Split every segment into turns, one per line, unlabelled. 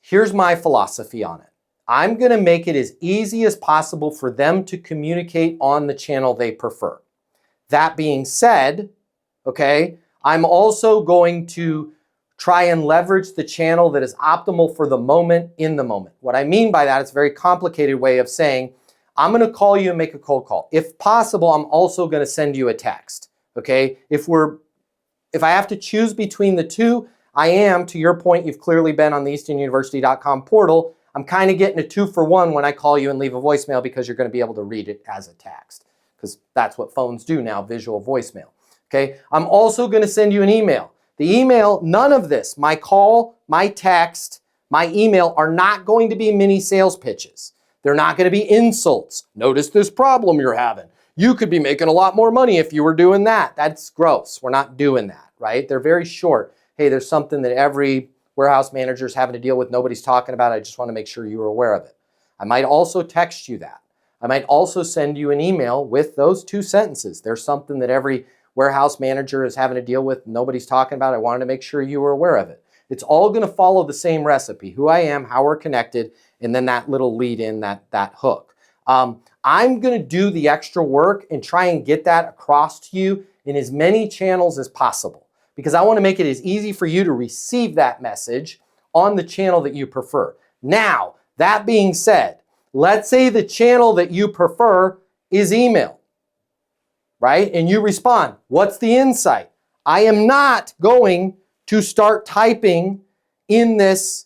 Here's my philosophy on it. I'm going to make it as easy as possible for them to communicate on the channel they prefer. That being said, okay, I'm also going to try and leverage the channel that is optimal for the moment in the moment. What I mean by that, it's a very complicated way of saying, I'm going to call you and make a cold call. If possible, I'm also going to send you a text. Okay, if I have to choose between the two, I am, to your point, you've clearly been on the eastonuniversity.com portal. I'm kind of getting a 2-for-1 when I call you and leave a voicemail because you're going to be able to read it as a text, because that's what phones do now, visual voicemail. Okay, I'm also going to send you an email. The email, none of this, my call, my text, my email are not going to be mini sales pitches. They're not going to be insults. Notice this problem you're having. You could be making a lot more money if you were doing that. That's gross. We're not doing that, right? They're very short. Hey, there's something that every warehouse manager is having to deal with. Nobody's talking about it. I just want to make sure you are aware of it. I might also text you that. I might also send you an email with those 2 sentences. There's something that every warehouse manager is having to deal with. Nobody's talking about it. I wanted to make sure you were aware of it. It's all going to follow the same recipe, who I am, how we're connected, and then that little lead in, that hook. I'm going to do the extra work and try and get that across to you in as many channels as possible, because I want to make it as easy for you to receive that message on the channel that you prefer. Now, that being said, let's say the channel that you prefer is email, right? And you respond, what's the insight? I am not going to start typing in this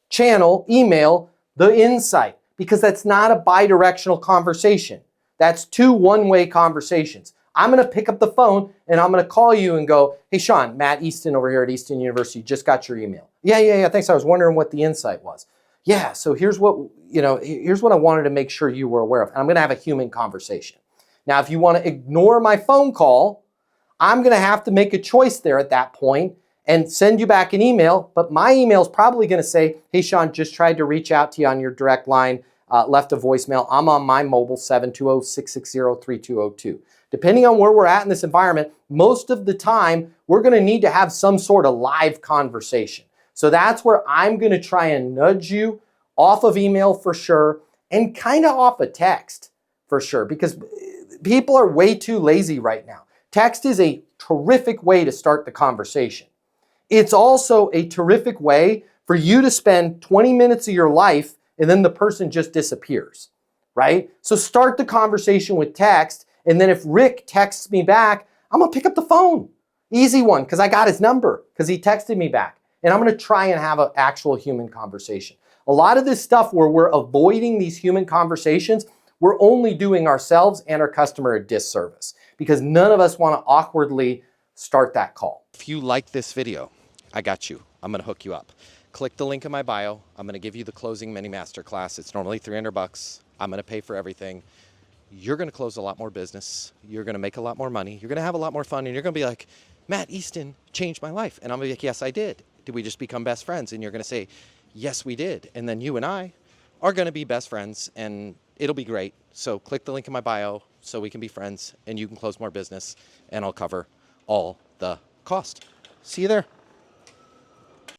channel, email, the insight, because that's not a bi-directional conversation. That's 2 one-way conversations. I'm going to pick up the phone and I'm going to call you and go, hey, Sean, Matt Easton over here at Easton University, just got your email. Yeah, thanks. I was wondering what the insight was. Yeah, so here's what I wanted to make sure you were aware of. And I'm going to have a human conversation. Now, if you want to ignore my phone call, I'm going to have to make a choice there at that point and send you back an email. But my email is probably going to say, hey, Sean, just tried to reach out to you on your direct line, left a voicemail. I'm on my mobile, 720-660-3202. Depending on where we're at in this environment, most of the time, we're going to need to have some sort of live conversation. So that's where I'm going to try and nudge you off of email for sure, and kind of off of text for sure, because people are way too lazy right now. Text is a terrific way to start the conversation. It's also a terrific way for you to spend 20 minutes of your life and then the person just disappears, right? So start the conversation with text, and then if Rick texts me back, I'm gonna pick up the phone. Easy one, because I got his number, because he texted me back. And I'm gonna try and have an actual human conversation. A lot of this stuff where we're avoiding these human conversations, we're only doing ourselves and our customer a disservice, because none of us wanna awkwardly start that call.
If you like this video, I got you. I'm gonna hook you up. Click the link in my bio. I'm gonna give you the closing mini masterclass. It's normally $300. I'm gonna pay for everything. You're gonna close a lot more business. You're gonna make a lot more money. You're gonna have a lot more fun, and you're gonna be like, Matt Easton changed my life. And I'm gonna be like, yes, I did. Did we just become best friends? And you're gonna say, yes, we did. And then you and I are gonna be best friends, and it'll be great. So click the link in my bio so we can be friends, and you can close more business, and I'll cover all the cost. See you there.